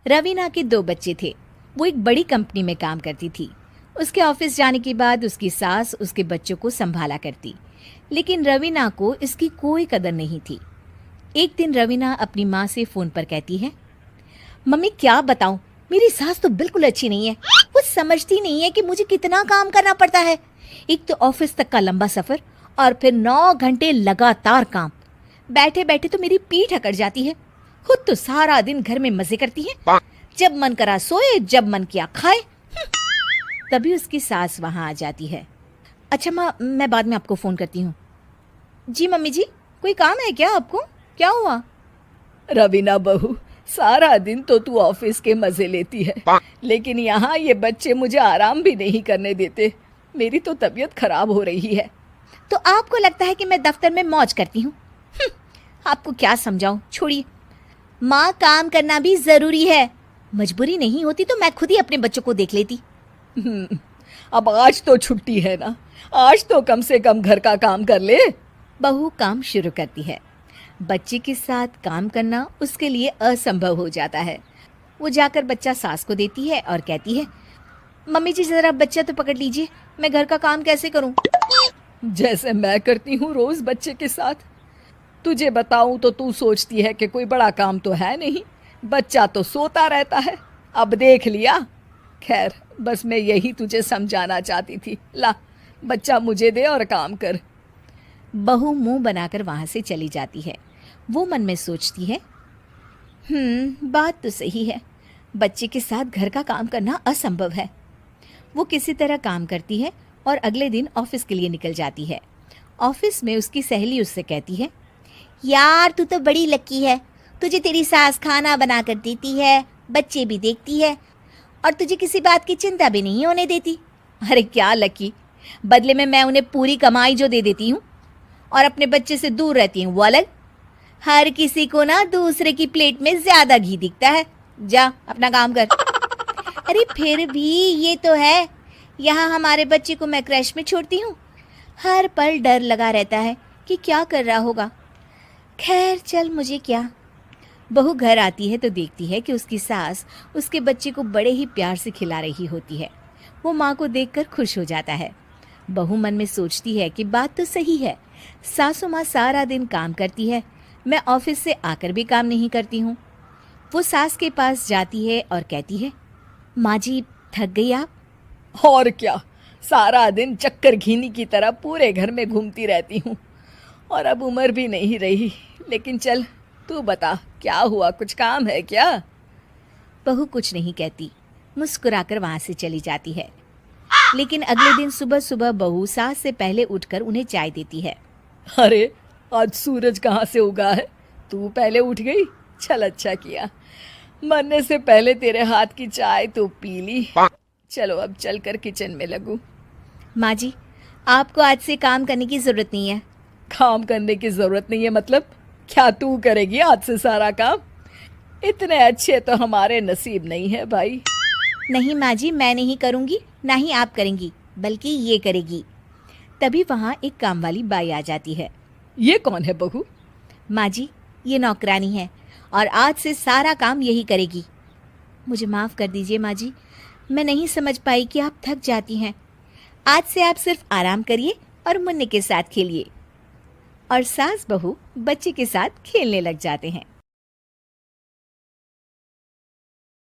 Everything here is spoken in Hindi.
रवीना के 2 बच्चे थे। वो एक बड़ी कंपनी में काम करती थी। उसके ऑफिस जाने के बाद उसकी सास उसके बच्चों को संभाला करती, लेकिन रवीना को इसकी कोई कदर नहीं थी। एक दिन रवीना अपनी माँ से फ़ोन पर कहती है, मम्मी क्या बताऊं, मेरी सास तो बिल्कुल अच्छी नहीं है। वो समझती नहीं है कि मुझे कितना काम करना पड़ता है। एक तो ऑफिस तक का लंबा सफ़र और फिर 9 घंटे लगातार काम। बैठे बैठे तो मेरी पीठ अकड़ जाती है। खुद तो सारा दिन घर में मजे करती है, जब मन करा सोए, जब मन किया खाए। तभी उसकी सास वहां आ जाती है। अच्छा माँ, मैं बाद में आपको फ़ोन करती हूँ। जी मम्मी जी, कोई काम है क्या आपको? क्या हुआ? रवीना बहू, सारा दिन तो तू ऑफिस के मजे लेती है, लेकिन यहाँ ये बच्चे मुझे आराम भी नहीं करने देते। मेरी तो तबीयत खराब हो रही है। तो आपको लगता है कि मैं दफ्तर में मौज करती हूँ? आपको क्या समझाऊं, छोड़िए। माँ, काम करना भी ज़रूरी है। मजबूरी नहीं होती तो मैं खुद ही अपने बच्चों को देख लेती। अब आज तो छुट्टी है ना, आज तो कम से कम घर का काम कर ले। बहू काम शुरू करती है। बच्चे के साथ काम करना उसके लिए असंभव हो जाता है। वो जाकर बच्चा सास को देती है और कहती है, मम्मी जी ज़रा बच्चा तो पकड़ लीजिए, मैं घर का काम कैसे करूं? जैसे मैं करती हूँ रोज बच्चे के साथ। तुझे बताऊं तो तू सोचती है कि कोई बड़ा काम तो है नहीं, बच्चा तो सोता रहता है। अब देख लिया। खैर, बस मैं यही तुझे समझाना चाहती थी। ला, बच्चा मुझे दे और काम कर। बहू मुंह बनाकर वहां से चली जाती है। वो मन में सोचती है, बात तो सही है, बच्चे के साथ घर का काम करना असंभव है। वो किसी तरह काम करती है और अगले दिन ऑफिस के लिए निकल जाती है। ऑफिस में उसकी सहेली उससे कहती है, यार तू तो बड़ी लकी है, तुझे तेरी सास खाना बना कर देती है, बच्चे भी देखती है और तुझे किसी बात की चिंता भी नहीं होने देती। अरे क्या लकी, बदले में मैं उन्हें पूरी कमाई जो दे देती हूँ और अपने बच्चे से दूर रहती हूँ वो अलग। हर किसी को ना दूसरे की प्लेट में ज्यादा घी दिखता है। जा अपना काम कर। अरे फिर भी ये तो है, यहाँ हमारे बच्चे को मैं क्रैश में छोड़ती हूँ, हर पल डर लगा रहता है कि क्या कर रहा होगा। खैर चल, मुझे क्या। बहू घर आती है तो देखती है कि उसकी सास उसके बच्चे को बड़े ही प्यार से खिला रही होती है। वो माँ को देखकर खुश हो जाता है। बहू मन में सोचती है कि बात तो सही है, सासू माँ सारा दिन काम करती है, मैं ऑफिस से आकर भी काम नहीं करती हूँ। वो सास के पास जाती है और कहती है, माँ जी थक गई आप? और क्या, सारा दिन चक्कर घीनी की तरह पूरे घर में घूमती रहती हूँ और अब उम्र भी नहीं रही। लेकिन चल तू बता, क्या हुआ, कुछ काम है क्या? बहू कुछ नहीं कहती, मुस्कुराकर वहां से चली जाती है। लेकिन अगले दिन सुबह सुबह बहू सास से पहले उठकर उन्हें चाय देती है। अरे आज सूरज कहाँ से उगा है, तू पहले उठ गई। चल अच्छा किया, मरने से पहले तेरे हाथ की चाय तो पी ली। चलो अब चलकर किचन में लगूं। माँ जी, आपको आज से काम करने की जरूरत नहीं है। काम करने की जरूरत नहीं है मतलब? क्या तू करेगी आज से सारा काम? इतने अच्छे तो हमारे नसीब नहीं है भाई। नहीं माँ जी, मैं नहीं करूँगी, ना ही आप करेंगी, बल्कि ये करेगी। तभी वहाँ एक काम वाली बाई आ जाती है। ये कौन है बहू? माँ जी, ये नौकरानी है और आज से सारा काम यही करेगी। मुझे माफ़ कर दीजिए माँ जी, मैं नहीं समझ पाई कि आप थक जाती हैं। आज से आप सिर्फ आराम करिए और मुन्ने के साथ खेलिए। और सास बहू बच्चे के साथ खेलने लग जाते हैं।